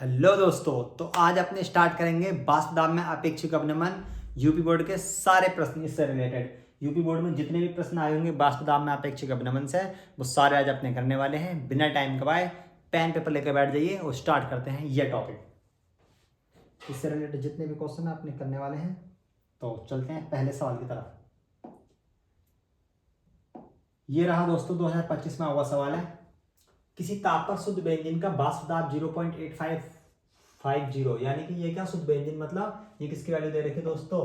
Hello दोस्तों, तो आज अपने स्टार्ट करेंगे वास्तुदाब में अपेक्षिक अपनमन यूपी बोर्ड के सारे प्रश्न इससे रिलेटेड। यूपी बोर्ड में जितने भी प्रश्न आए होंगे वास्तुदाब में अपेक्षिक अपनमन से, वो सारे आज अपने करने वाले हैं। बिना टाइम गवाए पेन पेपर लेकर बैठ जाइए और स्टार्ट करते हैं ये टॉपिक। इससे रिलेटेड जितने भी क्वेश्चन अपने करने वाले हैं, तो चलते हैं पहले सवाल की तरफ। ये रहा दोस्तों 2025 में हुआ सवाल है। किसी ताप पर शुद्ध बेंजीन का वाष्पदाब 0.8550, यानी कि ये क्या शुद्ध बेंजीन मतलब ये किसकी वैल्यू दे रखी है दोस्तों,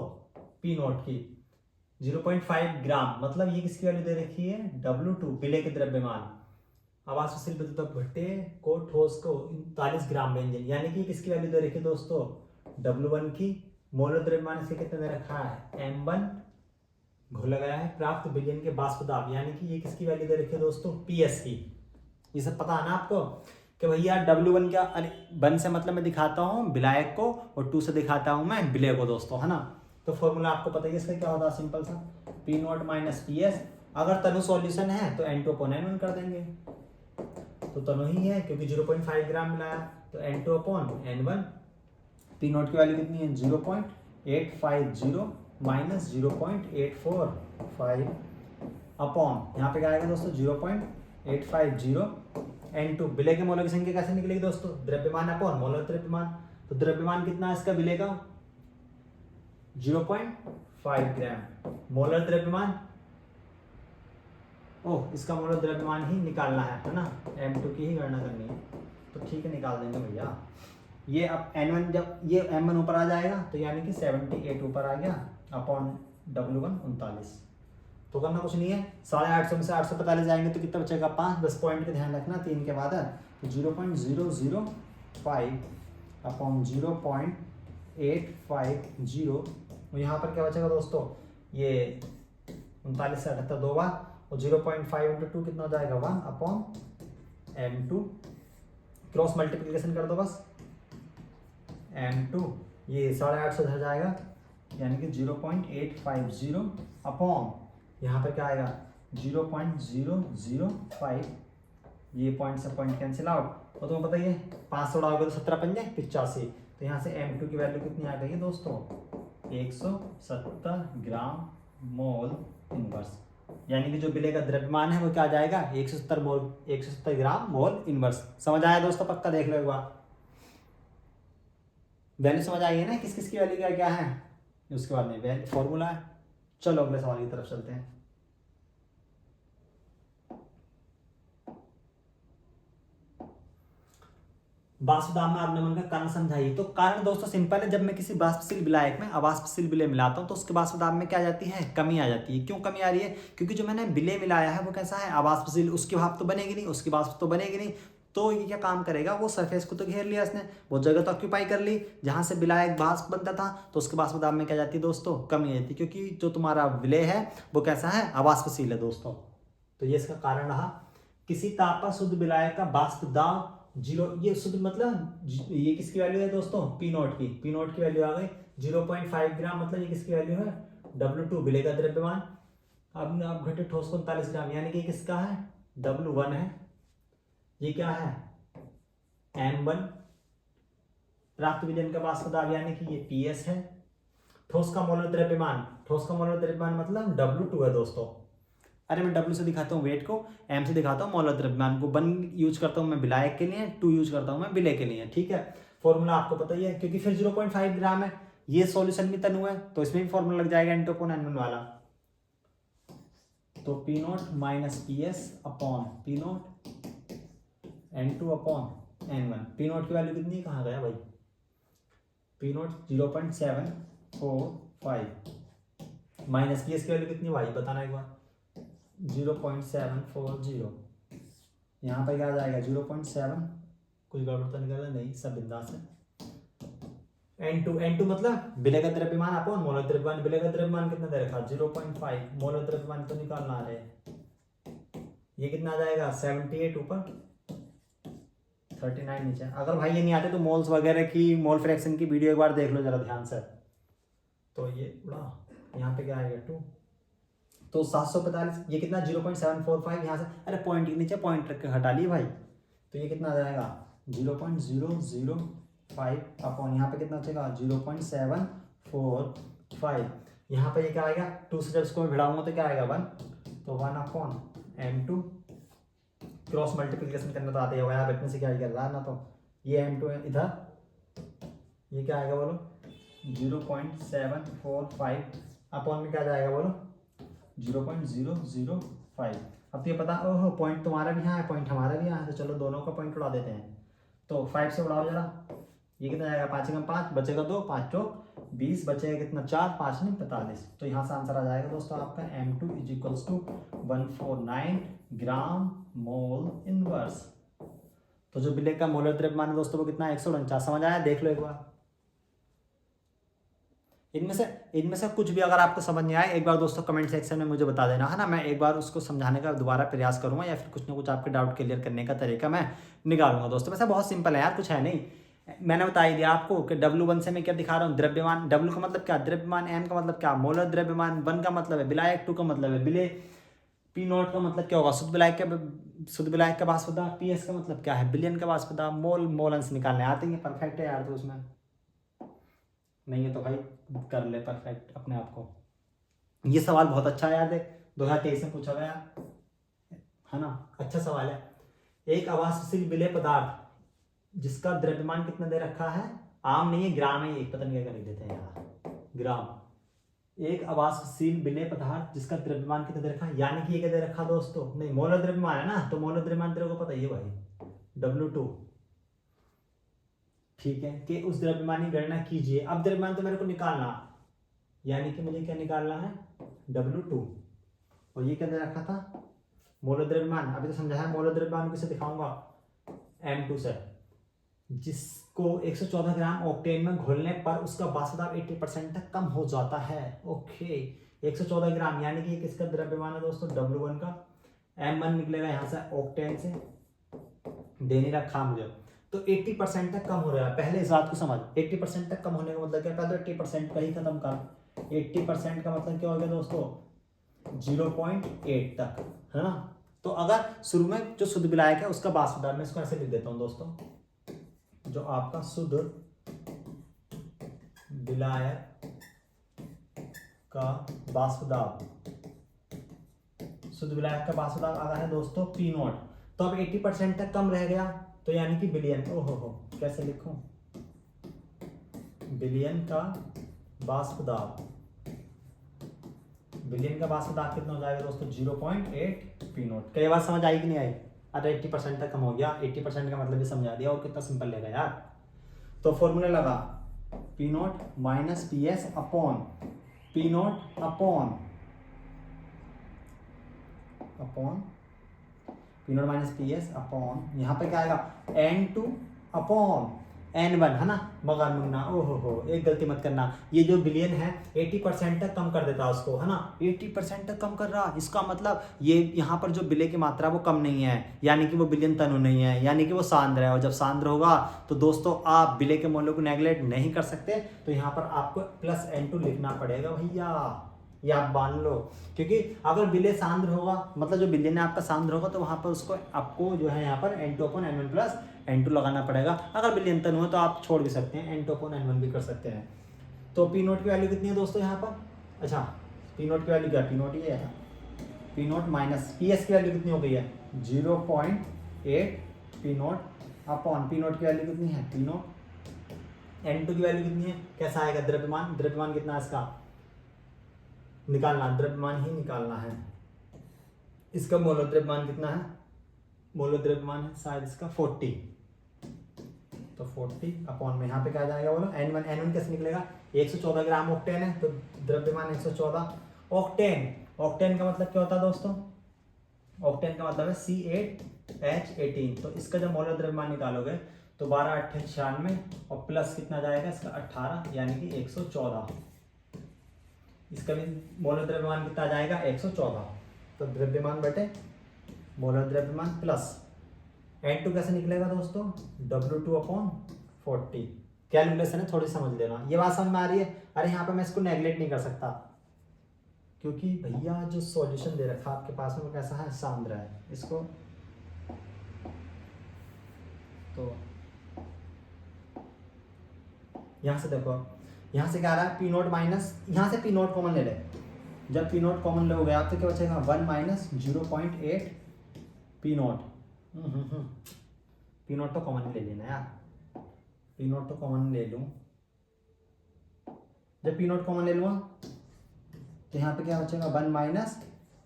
पी नोट की 0.5 ग्राम, मतलब ये किसकी वैल्यू दे रखी है W2 विलेय के द्रव्यमान। अवाष्पशील विद्युत भट्टे को ठोस को 39 ग्राम बेंजीन, यानी कि किसकी वैल्यू दे रखी है दोस्तों W1 की। मोलर द्रव्यमान इसके कितना दे रखा है M1 घोला गया है। प्राप्त विलयन के वाष्पदाब, यानी कि ये किसकी वैल्यू दे रखी है दोस्तों PS की। ये सब पता है ना आपको कि भैया W1 क्या, अरे 1 से मतलब मैं दिखाता हूँ विलायक को और 2 से दिखाता हूँ मैं विलेय को दोस्तों, है ना। तो फॉर्मूला आपको पता है इसका क्या होता है, सिंपल सा P नॉट माइनस PS। अगर तनु सॉल्यूशन है तो N2/N1 कर देंगे, तो तनु ही है क्योंकि 0.5 ग्राम मिलाया, तो N2/N1। P नॉट की वैल्यू कितनी है 0.850 माइनस 0.845 अपॉन यहाँ पे क्या आएगा दोस्तों 0.850 N2। विलेय के मोलर की संख्या कैसे निकलेगी दोस्तों, द्रव्यमान अपॉन मोलर द्रव्यमान। तो द्रव्यमान कितना है इसका विलेय का 0.5 ग्राम। मोलर द्रव्यमान इसका मोलर द्रव्यमान ही निकालना है ना, M2 की ही गणना करनी है, तो ठीक है निकाल देंगे भैया। ये अब N1 जब ये M1 ऊपर आ जाएगा तो यानी कि 78 ऊपर आ गया अपॉन W1 39। तो करना कुछ नहीं है, 850 में से 845 जाएंगे तो कितना बचेगा 5। 10 पॉइंट का ध्यान रखना 3 के बाद है, तो 0.005 अपॉन 0.850। और यहाँ पर क्या बचेगा दोस्तों, ये 39 से 78 दो बार, और 0.5 इंटू 2 कितना हो जाएगा 1 अपॉन M2। क्रॉस मल्टीप्लीकेशन कर दो बस, M2 ये 850 इधर जाएगा, यानी कि 0.850 अपॉन यहाँ पे क्या आएगा 0.005। ये पॉइंट से पॉइंट कैंसिल आउट, और तुम्हें बताइए 5 से उड़ाओगे तो 17 पंजे 85। तो यहाँ से M2 की वैल्यू कितनी आ गई है दोस्तों 170 ग्राम मोल इनवर्स, यानी कि जो विलेय का द्रव्यमान है वो क्या आ जाएगा 170 ग्राम मोल इनवर्स। समझ आया दोस्तों, पक्का देख लो एक बार, वैल्यू समझ आई है ना किस किस की वैल्यू क्या क्या है। उसके बाद में फॉर्मूला है। चलो अगले सवाल की तरफ चलते हैं। वाष्पदाब में अपनमन का कारण समझाइए। तो कारण दोस्तों सिंपल है, जब मैं किसी वाष्पशील विलायक में अवाष्पशील विलेय मिलाता हूं तो उसके वाष्पदाब में क्या आ जाती है, कमी आ जाती है। क्यों कमी आ रही है, क्योंकि जो मैंने विलेय मिलाया है वो कैसा है अवाष्पशील, उसकी भाप तो बनेगी नहीं, उसकी वाष्प तो बनेगी नहीं। तो ये क्या काम करेगा, वो सरफेस को तो घेर लिया इसने, वो जगह तो ऑक्यूपाई कर ली जहां से विलायक वाष्प बनता था, तो उसके वाष्पदाब में क्या जाती है दोस्तों कमी आ जाती है, क्योंकि जो तुम्हारा विलेय है वो कैसा है अवाष्पशील है दोस्तों। तो ये इसका कारण रहा। किसी ताप पर शुद्ध विलायक का वाष्पदाब 0, ये शुद्ध मतलब ये किसकी वैल्यू है दोस्तों P नॉट की। P नॉट की वैल्यू आ गई 0.5 ग्राम, मतलब ये किसकी वैल्यू है W2 विलेय का द्रव्यमान। अब घटे ठोस को 39 ग्राम, यानी कि किसका है W1 है, ये क्या है M1। प्राप्त विलयन का वाष्पदाब यानी कि ये PS है। ठोस का मोलर द्रव्यमान, ठोस का मोलर द्रव्यमान मतलब W2 है दोस्तों। अरे मैं W से दिखाता हूँ वेट को, M से दिखाता हूँ मोलर द्रव्यमान को। 1 यूज करता हूँ मैं विलायक के लिए, 2 यूज करता हूँ मैं विलेय के लिए, ठीक है। फॉर्मूला आपको पता ही है, क्योंकि फिर 0.5 ग्राम है, ये सॉल्यूशन भी तनु है, तो इसमें भी फॉर्मूला लग जाएगा N2/N1 वाला। तो P not minus PS upon P not N2/N1। P not की वैल्यू कितनी कहाँ गया भाई, P नॉट 0.745 माइनस PS की वैल्यू कितनी भाई बताना एक बार 0.740। यहाँ पर क्या आ जाएगा 0.7, कुछ गड़बड़ तो निकल नहीं, सब बिंदास है। N2 मतलब विलेय का द्रव्यमान अपॉन मोलर द्रव्यमान। विलेय का द्रव्यमान कितना दे रखा 0.5, मोलर द्रव्यमान तो निकालना आ रहा है, ये कितना आ जाएगा 78 ऊपर 39 नीचे। अगर भाई ये नहीं आते तो मोल्स वगैरह की मोल फ्रैक्शन की वीडियो एक बार देख लो जरा ध्यान से। तो ये उड़ा यहाँ पे क्या आएगा 2, तो 745, ये कितना 0.745 यहाँ से, अरे पॉइंट के नीचे पॉइंट रख के हटा लिए भाई, तो ये कितना आ जाएगा 0.00 5 अपॉन यहाँ पे कितना बचेगा 0.745। यहाँ पे ये क्या आएगा 2 से जब इसको मैं भिड़ाऊंगा तो क्या आएगा 1, तो 1 अपॉन m2 क्रॉस मल्टीप्लिकेशन करना तो आते ही होगा यार, इतने से क्या ही कर रहा है ना। तो ये m2 इधर, ये क्या आएगा बोलो 0.745 अपॉन में क्या जाएगा बोलो 0.005। अब तो ये पता, ओहो पॉइंट तुम्हारा भी यहाँ है, पॉइंट हमारा भी यहाँ है, तो चलो दोनों का पॉइंट उड़ा देते हैं। तो 5 से उड़ाओ जरा, ये कितना जाएगा 5 कम 5 बचेगा 2, 5 चौक 20 बचेगा कितना 4, 5 नहीं 45। तो यहाँ से आंसर आ जाएगा दोस्तों आपका m2 is equals to 149 gram mole inverse. तो जो विलेय का मोलर द्रव्यमान है दोस्तों वो कितना है 149। समझ आया, देख लो एक बार। इनमें से कुछ भी अगर आपको समझ नहीं आए एक बार दोस्तों कमेंट सेक्शन में मुझे बता देना, है ना। मैं एक बार उसको समझाने का दोबारा प्रयास करूंगा या फिर कुछ ना कुछ आपके डाउट क्लियर करने का तरीका मैं निकालूंगा दोस्तों। वैसे बहुत सिंपल है यार, कुछ है नहीं। मैंने बता ही दिया आपको कि W1 से मैं क्या दिखा रहा हूँ, द्रव्यमान। W का मतलब क्या द्रव्यमान, M का मतलब क्या मोलर द्रव्यमान, 1 का मतलब है विलायक, 2 का मतलब है विलेय, P0 का मतलब क्या होगा शुद्ध विलायक का वाष्प दाब, PS का मतलब क्या है बिलियन का वाष्प दाब, मोल अंश निकालने आते हैं, परफेक्ट है यार। तो उसमें नहीं है तो भाई कर ले परफेक्ट अपने आप को। ये सवाल बहुत अच्छा है यार, देख 2023 में पूछा गया है ना, अच्छा सवाल है। एक अवाष्पशील विलेय पदार्थ जिसका द्रव्यमान कितना दे रखा है, आम नहीं है ग्राम है, एक पता नहीं क्या कर देते हैं यार ग्राम। एक अवाष्पशील विलेय पदार्थ जिसका द्रव्यमान कितना दे रखा है, यानी कि ये क्या दे रखा दोस्तों, नहीं मोलर द्रव्यमान है ना, तो मोलर द्रव्यमान तेरे को पता ही है भाई W2, ठीक है। कि उस द्रव्यमान की गणना कीजिए। अब द्रव्यमान तो मेरे को निकालना, यानी कि मुझे क्या निकालना है W2, और ये क्या दे रखा था मोलर द्रव्यमान। अभी तो समझा है मोलर द्रव्यमान किसे दिखाऊंगा M2 से, जिसको 114 ग्राम ऑक्टेन में घोलने पर उसका वाष्प दाब 80% तक कम हो जाता है। ओके 114 ग्राम यानी कि किसका द्रव्यमान है दोस्तों W1 का, M1 निकलेगा यहाँ से ऑक्टेन से, दे नहीं रखा मुझे, तो 80% तक कम हो रहा है। पहले इस बात को समझ, 80% तक कम होने का मतलब क्या, पहले तो 80% का ही खत्म कर। 80% का मतलब क्या हो गया दोस्तों 0.8 तक, है ना। तो अगर शुरू में जो शुद्ध विलायक है उसका वाष्प दाब, मैं इसको ऐसे लिख देता हूं दोस्तों, जो आपका शुद्ध विलायक का वाष्प दाब, शुद्ध विलायक का वाष्प दाब आ रहा है दोस्तों P0। तो अब 80% तक कम रह गया, तो यानी कि बिलियन, ओहो कैसे लिखूं, बिलियन का वाष्प दाब, बिलियन का वाष्प दाब कितना हो जाएगा दोस्तों 0.8 P0। कई बार समझ आई कि नहीं आई, अरे 80% तक कम हो गया, 80% का मतलब भी समझा दिया, और कितना सिंपल लेगा यार। तो फॉर्मूला लगा P0 minus PS upon P0 upon P0 minus PS upon यहाँ पे क्या आएगा N2 अपॉन N1, है ना। मगर मुन्ना ओहो एक गलती मत करना, ये जो बिलियन है 80% तक कम कर देता उसको, है ना। 80% तक कम कर रहा, इसका मतलब ये यहाँ पर जो विलेय की मात्रा वो कम नहीं है, यानी कि वो बिलियन तनु नहीं है, यानी कि वो सांद्र है। और जब सांद्र होगा तो दोस्तों आप विलेय के मोलों को नेगलेक्ट नहीं कर सकते, तो यहाँ पर आपको प्लस N2 लिखना पड़ेगा भैया, ये आप मान लो। क्योंकि अगर विलेय सांद्र होगा, मतलब जो बिलियन है आपका सांद्र होगा, तो वहां पर उसको आपको जो है यहाँ पर N2 upon N1 plus N2 लगाना पड़ेगा। अगर बिलियन तनु हो तो आप छोड़ भी सकते हैं, N2 अपॉन N1 भी कर सकते हैं। तो P0 की वैल्यू कितनी है दोस्तों यहाँ पर, अच्छा P0 की वैल्यू क्या, P0 ये है, P0 माइनस PS की वैल्यू कितनी हो गई है 0.8 P0 अपॉन P0 की वैल्यू कितनी है P0, N2 की वैल्यू कितनी है, कैसा आएगा द्रव्यमान कितना है इसका निकालना, द्रव्यमान ही निकालना है। इसका मोलर द्रव्यमान कितना है, मोलर द्रव्यमान है शायद इसका 40, तो 40 अपॉन में यहाँ पे क्या आ जाएगा बोलो N1 कैसे निकलेगा, 114 ग्राम ऑक्टेन है तो द्रव्यमान 114। ऑक्टेन का मतलब क्या होता है दोस्तों, ऑक्टेन का मतलब है C8H18। तो इसका जब मोलर द्रव्यमान निकालोगे तो 12 8 96 और प्लस कितना जाएगा इसका 18, यानी कि 114। इसका भी मोलर द्रव्यमान कितना आ जाएगा 114। तो द्रव्यमान बटे मोलर द्रव्यमान प्लस N2 कैसे निकलेगा दोस्तों W2 अपॉन 40। कैलकुलेशन है थोड़ी समझ लेना, ये बात समझ में आ रही है। अरे यहाँ पे मैं इसको नेगलेक्ट नहीं कर सकता, क्योंकि भैया जो सॉल्यूशन दे रखा आपके पास में वो कैसा है सांद्र है, इसको तो यहाँ से देखो, यहाँ से क्या आ रहा है, पी नोट माइनस, यहाँ से पी नोट कॉमन ले ले, जब पी नोट कॉमन लोगे आप तो क्या बचेगा 1 minus 0.8 P note. P note तो कॉमन ले लेना यार, पी नोट तो कॉमन ले लूँ, जब पी नोट कॉमन ले लूँगा तो यहाँ पे क्या बचेगा 1 माइनस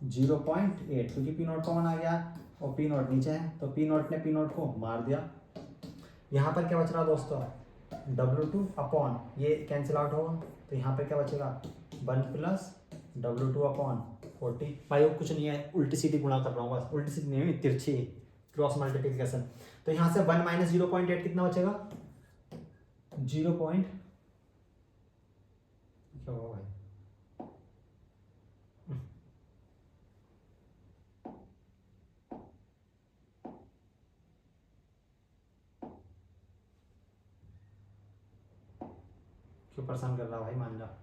0.8, क्योंकि पी नोट कॉमन आ गया और पी नोट नीचे है तो पी नोट ने पी नोट को मार दिया। यहाँ पर क्या बच रहा दोस्तों, W2 अपॉन ये कैंसिल आउट होगा तो यहाँ पे क्या बचेगा 1 प्लस W2 अपॉन 40। भाई वो कुछ नहीं है, उल्टी सीधी गुणा कर रहा हूँ बस, उल्टी सीधी नहीं, तिरछी क्रॉस मल्टीप्लिकेशन। तो यहाँ से 1 माइनस 0.8 कितना बचेगा 0 पॉइंट, क्या होगा भाई, क्यों परेशान कर रहा भाई, मान जा।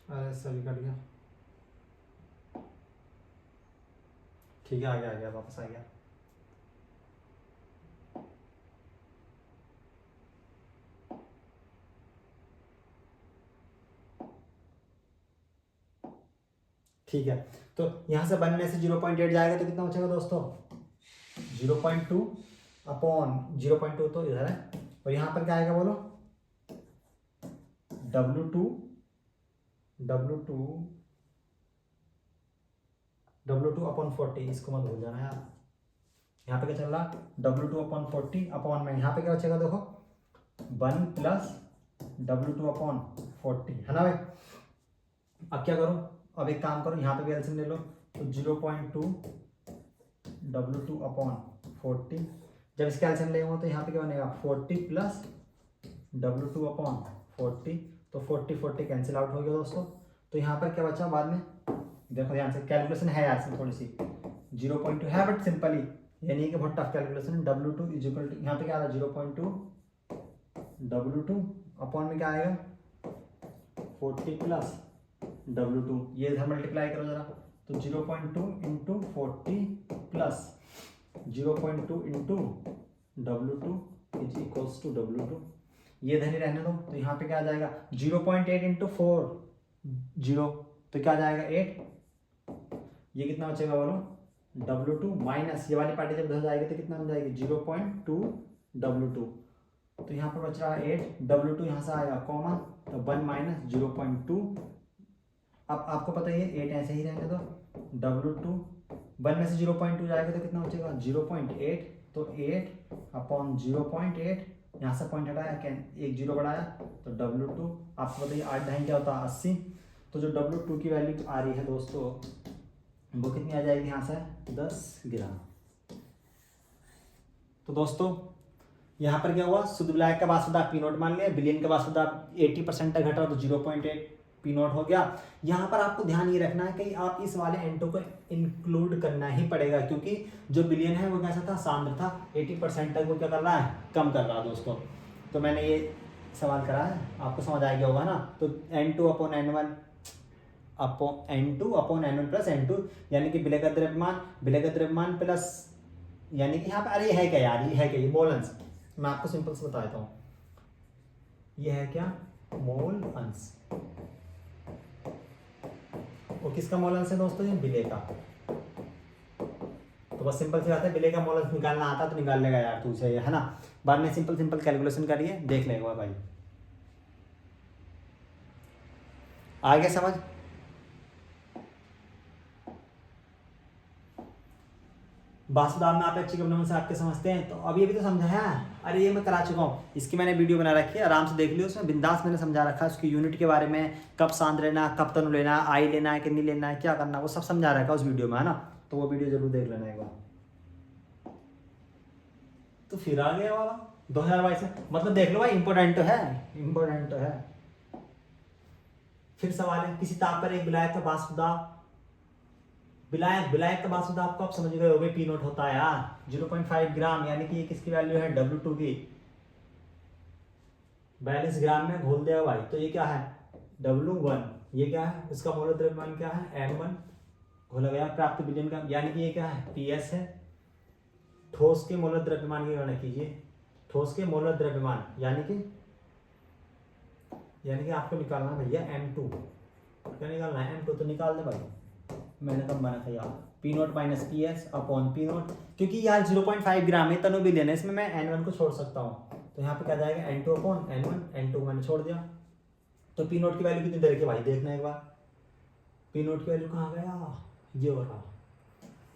अरे सभी कट गया, ठीक है आ गया वापस आ गया। ठीक है, तो यहाँ से 1 में से 0.8 जाएगा तो कितना बचेगा दोस्तों 0.2 अपॉन 0.2 तो इधर है, और यहाँ पर क्या आएगा बोलो W2 अपॉन 40, इसको मत भूल जाना यार। यहाँ पे क्या चल रहा W2 अपॉन 40 अपॉन में, यहाँ पे क्या बचेगा देखो 1 प्लस W2 अपॉन 40 है ना भाई। अब क्या करो, अब एक काम करो, यहाँ पे भी एलसीएम ले लो तो 0.2 W2 अपॉन 40, जब इसका एलसीएम लेंगे तो यहाँ पे क्या बनेगा 40 प्लस W2 अपॉन 40, तो 40 कैंसिल आउट हो गया दोस्तों। तो यहाँ पर क्या बचा बाद में, देखो ध्यान से, कैलकुलेशन है यार इसमें थोड़ी सी, 0.2 है बट सिंपली, यानी कि बहुत tough calculation. W2 is equal to, यहाँ पे क्या आ रहा है 0.2 W2 अपॉन में क्या आएगा 40 प्लस W2, ये इधर मल्टीप्लाई करो जरा, तो 0.2 into 40 plus 0.2 into W2 is equals to W2, ये इधर ही रहने दो। तो यहाँ पे क्या आ जाएगा 0.8 इंटू 4 0, तो क्या आ जाएगा 8, ये कितना बचेगा बोलो W2 माइनस ये वाली पार्टी जब इधर जाएगी तो कितना बन जाएगी 0.2 W2, तो यहाँ पर बच रहा है 8, W2 यहाँ से आएगा कॉमन तो 1 माइनस 0.2। अब आपको पता है 8 ऐसे ही रहने दो, W2 1 में से 0.2 जाएगा तो कितना बचेगा 0.8, तो 8 अपॉन 0.8, यहाँ से पॉइंट हटाया, एक जीरो बढ़ाया तो W2, आपको बताइए 8 ढाई क्या होता है 80, तो जो W2 की वैल्यू आ रही है दोस्तों वो कितनी आ जाएगी यहाँ से 10 ग्राम। तो दोस्तों यहाँ पर क्या हुआ, शुद्ध विलायक का वाष्पदाब पी नोट मान लिया, विलयन का वाष्पदाब 80% तक घटा तो 0.8 पी नोट हो गया। यहाँ पर आपको ध्यान ये रखना है कि आप इस वाले एंटो को इंक्लूड करना ही पड़ेगा, क्योंकि जो विलयन है वो कैसा था, सांद्र था, 80% तक वो क्या कर रहा है, कम कर रहा है दोस्तों। तो मैंने ये सवाल करा है, आपको समझ आ गया होगा ना। तो N2 upon N1 N2 upon N1 plus N2, यानी कि विलय का द्रव्यमान प्लस, यानी कि यहाँ पे अरे ये है क्या यार, ये है क्या, ये मोल अंश, मैं आपको सिंपल से बताता हूँ, ये है क्या मोल अंश, वो किसका मोल अंश है दोस्तों, ये विलय का। तो बस सिंपल सी बात है, विलय का मोल अंश निकालना आता तो निकाल लेगा यार तू से, है ना। बाद में सिंपल कैलकुलेशन करिए, देख लेगा भाई, आ गया समझ। वाष्पदाब में अपेक्षिक अवनमन से आपके समझते हैं, तो अब ये भी तो समझा है, अरे ये मैं करा चुका हूँ, इसकी मैंने वीडियो बना रखी है, आराम से देख लियो, उसमें बिंदास मैंने समझा रखा है, उसकी यूनिट के बारे में, कब सांद्र लेना, कब तनु लेना, आई लेना है कितनी लेना है, क्या करना, वो सब समझा रखा है उस वीडियो में, है ना। तो वो वीडियो जरूर देख लेना एक बार। तो फिर आ गया वाला 2022 में, मतलब देख लो भाई, इंपॉर्टेंट तो है। फिर सवाल है, किसी ताप पर एक विलायक का वाष्पदाब, विलायक का वाष्पदाब को आप समझ गए होगे, पी नोट होता है यार 0.5 ग्राम, यानी कि ये किसकी वैल्यू है W2 की, 42 ग्राम में घोल दिया भाई, तो ये क्या है W1, ये क्या है, इसका मोल द्रव्यमान क्या है M1, हो गया प्राप्त विलयन का, यानी कि ये क्या है, पीएस है। ठोस के मोलर द्रव्यमान की गणना कीजिए। ठोस के मोलर द्रव्यमान यानी कि आपको निकालना है भैया M2। क्या निकालना है, M2। तो निकाल दे भाई, मैंने कब बना था यार, P note minus P S upon P note, क्योंकि यार 0.5 ग्राम है, तनु विलयन है, इसमें मैं N1 को छोड़ सकता हूँ। तो यहाँ पे क्या जाएगा, N2 अपॉन N1, N2 को मैंने छोड़ दिया। तो पी नोट की वैल्यू कितनी दे रखी है भाई, देखना एक बार। पी नोट की वैल्यू कहाँ गया, ये हो रहा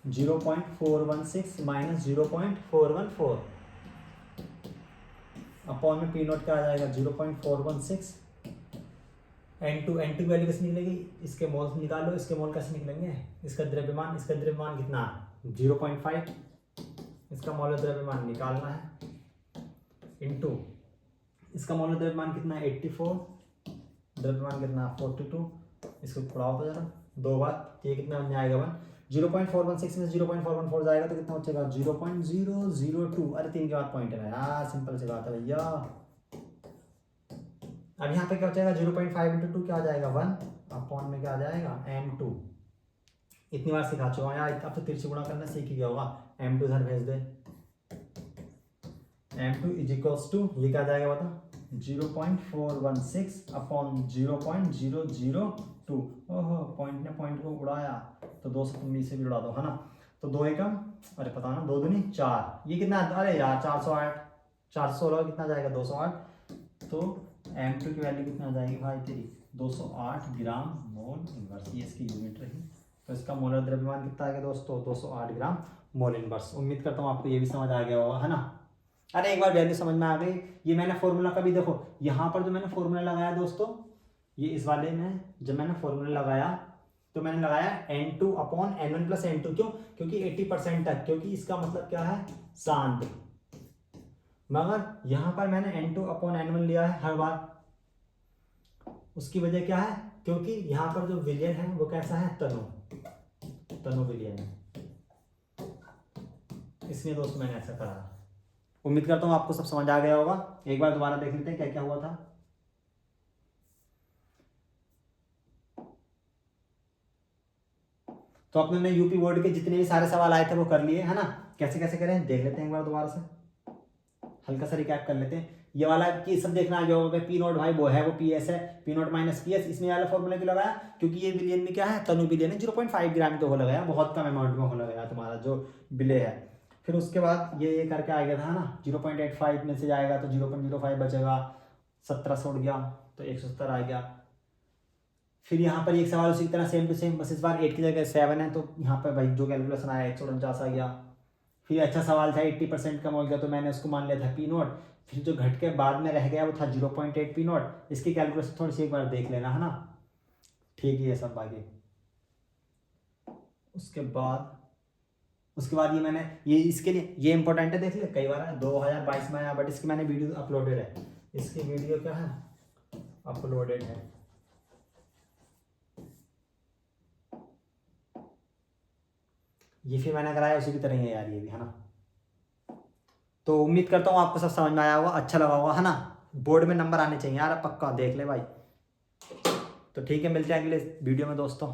0.416 माइनस 0.414 अपॉन में पी नोट क्या आ जाएगा 0.416। N2 की वैल्यू कैसे निकलेगी, इसके मोल निकालो, इसके मोल कैसे निकलेंगे, इसका द्रव्यमान कितना 0.5, इसका मोल द्रव्यमान निकालना है, इनटू इसका मोल द्रव्यमान कितना है 84, द्रव्यमान कितना 42, इसको उड़ाओ तो जरा दो बार, ये कितना बन जाएगा 1, 0.416 में 0.414 जाएगा तो कितना बचेगा 0.002। अरे 3 के बाद पॉइंट है यार, सिंपल सी बात है भैया। अब यहाँ पे क्या बचेगा 0.5 इंटू 2 क्या आ जाएगा 1 अपॉन में क्या आ जाएगा M2। इतनी बार सिखा चुका हूँ यार, अब तो तिरछी गुणा करना सीख ही गया होगा। M2 इधर भेज दे, M2 इज इक्वल्स टू ये क्या आ जाएगा बता 0.416 अपॉन 0.002। ओहो पॉइंट ने पॉइंट को उड़ाया, तो 219 से भी उड़ा दो है ना। तो 2 एकम, अरे पता ना 2 दूनी 4, ये कितना, अरे यार 408, 416 कितना जाएगा 208। तो M2 की वैल्यू कितना आ जाएगी भाई तेरी 208 ग्राम मोल इनवर्स, ये इसकी यूनिट रही। तो इसका मोलर द्रव्यमान कितना आ गया दोस्तों 208 ग्राम मोल इनवर्स। उम्मीद करता हूँ आपको ये भी समझ आ गया होगा है ना। अरे एक बार वैल्यू समझ में आ गई, ये मैंने फॉर्मूला का भी देखो, यहाँ पर जो मैंने फॉर्मूला लगाया दोस्तों, ये इस वाले में जब मैंने फॉर्मूला लगाया तो मैंने लगाया N2 upon N1 plus N2, क्यों, क्योंकि 80% तक, क्योंकि इसका मतलब क्या है सांद्र। मगर यहाँ पर मैंने N2 अपॉन N1 लिया है हर बार, उसकी वजह क्या है, क्योंकि यहाँ पर जो विलयन है वो कैसा है तनु विलयन है, इसलिए दोस्तों मैंने ऐसा करा। उम्मीद करता हूँ आपको सब समझ आ गया होगा। एक बार दोबारा देख लेते हैं क्या क्या हुआ था। तो अपने यूपी बोर्ड के जितने भी सारे सवाल आए थे वो कर लिए है ना। कैसे कैसे करें देख लेते हैं एक बार दोबारा से, हल्का सा रिकैप कर लेते हैं। ये वाला कि सब देखना आ गया होगा, पी नोट भाई वो है वो पी एस है, P note minus P S, इसमें वाला फॉर्मूला क्यों लगाया, क्योंकि ये बिलियन में क्या है तनु बिलियन है, 0.5 ग्राम तो हो लगाया, बहुत कम अमाउंट में हो लगाया तुम्हारा जो बिले है। फिर उसके बाद ये करके आ गया था ना 0.85 में से जाएगा तो 0.05 बचेगा, 17 से उड़ गया तो 170 आ गया। फिर यहाँ पर एक सवाल उसी तरह सेम टू सेम, बस इस बार 8 की जगह 7 है, तो यहाँ पर भाई जो कैलकुलेशन आया 149 आ गया। फिर अच्छा सवाल था 80% कम हो गया तो मैंने उसको मान लिया था पी नोट। फिर जो घट के बाद में रह गया वो था 0.8 पी नोट, इसकी कैलकुलेशन थोड़ी सी एक बार देख लेना है ना, ठीक है सब बाकी। उसके बाद ये मैंने ये इसके लिए ये इंपॉर्टेंट है, देख ले कई बार 2022 में आया, बट इसकी मैंने वीडियो अपलोडेड है, इसकी वीडियो क्या है अपलोडेड है। ये फिर मैंने कराया उसी की तरह ही है यार ये भी है ना। तो उम्मीद करता हूँ आपको सब समझ में आया होगा, अच्छा लगा होगा है ना। बोर्ड में नंबर आने चाहिए यार, पक्का देख ले भाई। तो ठीक है, मिलते हैं अगले वीडियो में दोस्तों।